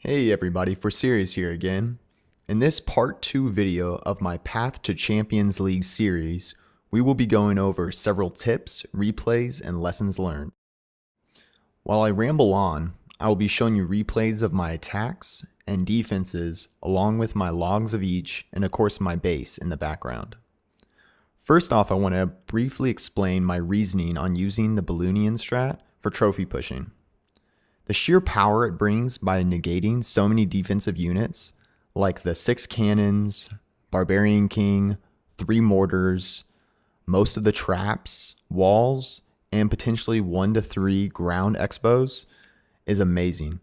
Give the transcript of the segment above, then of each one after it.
Hey everybody, For Serious here again. In this part 2 video of my Path to Champions League series, we will be going over several tips, replays, and lessons learned. While I ramble on, I will be showing you replays of my attacks and defenses along with my logs of each and of course my base in the background. First off, I want to briefly explain my reasoning on using the Balloonian strat for trophy pushing. The sheer power it brings by negating so many defensive units, like the 6 cannons, Barbarian King, 3 mortars, most of the traps, walls, and potentially 1 to 3 ground expos, is amazing.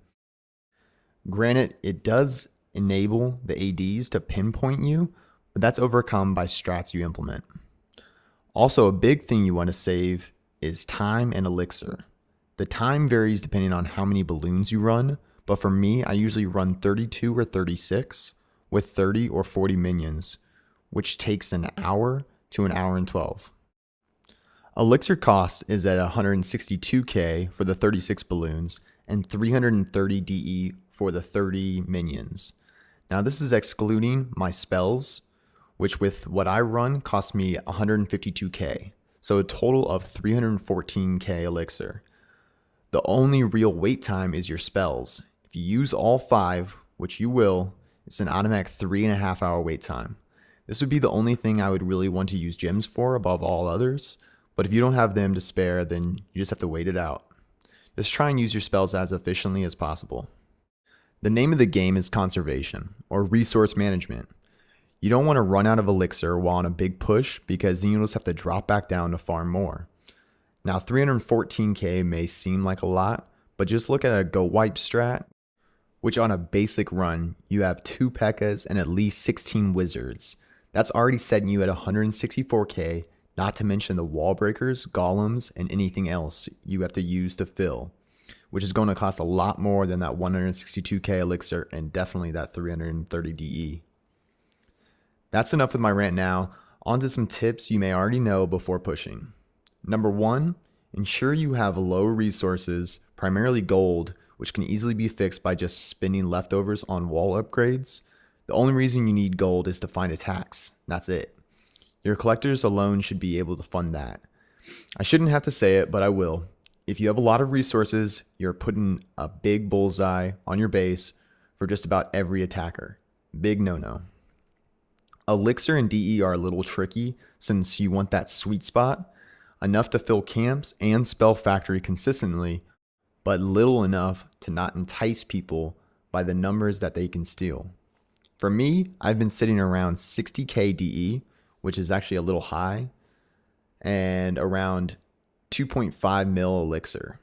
Granted, it does enable the ADs to pinpoint you, but that's overcome by strats you implement. Also, a big thing you want to save is time and elixir. The time varies depending on how many balloons you run, but for me, I usually run 32 or 36 with 30 or 40 minions, which takes an hour to an hour and 12. Elixir cost is at 162k for the 36 balloons and 330 DE for the 30 minions. Now this is excluding my spells, which with what I run cost me 152k, so a total of 314k elixir. The only real wait time is your spells. If you use all 5, which you will, it's an automatic 3.5 hour wait time. This would be the only thing I would really want to use gems for above all others, but if you don't have them to spare, then you just have to wait it out. Just try and use your spells as efficiently as possible. The name of the game is conservation, or resource management. You don't want to run out of elixir while on a big push, because then you'll just have to drop back down to farm more. Now 314k may seem like a lot, but just look at a go wipe strat, which on a basic run, you have 2 P.E.K.K.A.s and at least 16 wizards. That's already setting you at 164k, not to mention the wall breakers, golems, and anything else you have to use to fill, which is going to cost a lot more than that 162k elixir and definitely that 330 DE. That's enough with my rant now. On to some tips you may already know before pushing. Number 1, ensure you have low resources, primarily gold, which can easily be fixed by just spending leftovers on wall upgrades. The only reason you need gold is to find attacks. That's it. Your collectors alone should be able to fund that. I shouldn't have to say it, but I will. If you have a lot of resources, you're putting a big bullseye on your base for just about every attacker. Big no-no. Elixir and DE are a little tricky since you want that sweet spot. Enough to fill camps and spell factory consistently, but little enough to not entice people by the numbers that they can steal. For me, I've been sitting around 60k DE, which is actually a little high, and around 2.5 mil elixir.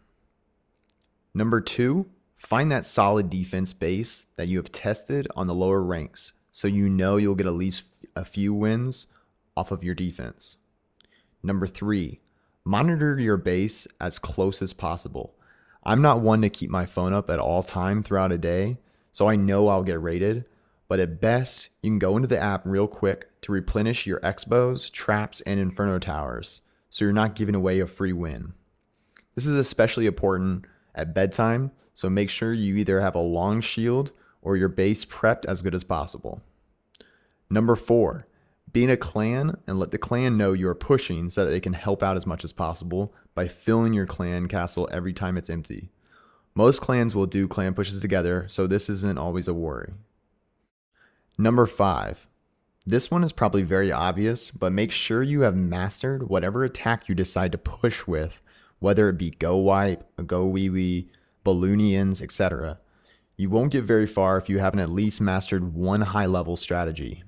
Number 2, find that solid defense base that you have tested on the lower ranks, so you know you'll get at least a few wins off of your defense. Number 3, monitor your base as close as possible. I'm not one to keep my phone up at all time throughout a day, so I know I'll get raided, but at best, you can go into the app real quick to replenish your expos, traps, and inferno towers, so you're not giving away a free win. This is especially important at bedtime, so make sure you either have a long shield or your base prepped as good as possible. Number 4, be in a clan and let the clan know you're pushing so that they can help out as much as possible by filling your clan castle every time it's empty. Most clans will do clan pushes together, so this isn't always a worry. Number 5. This one is probably very obvious, but make sure you have mastered whatever attack you decide to push with, whether it be go wipe, go wee wee, balloonians, etc. You won't get very far if you haven't at least mastered one high level strategy.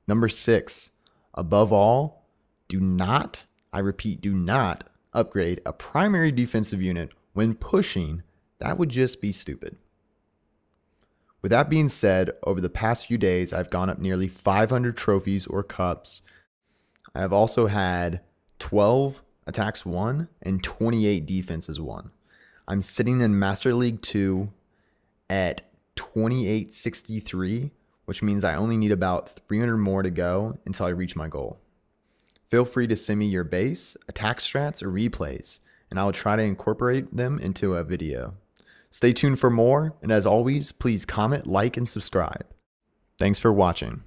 Number 6, above all, do not, I repeat, do not upgrade a primary defensive unit when pushing. That would just be stupid. With that being said, over the past few days, I've gone up nearly 500 trophies or cups. I have also had 12 attacks won and 28 defenses won. I'm sitting in Master League 2 at 2863, which means I only need about 300 more to go until I reach my goal. Feel free to send me your base, attack strats, or replays, and I will try to incorporate them into a video. Stay tuned for more, and as always, please comment, like, and subscribe. Thanks for watching.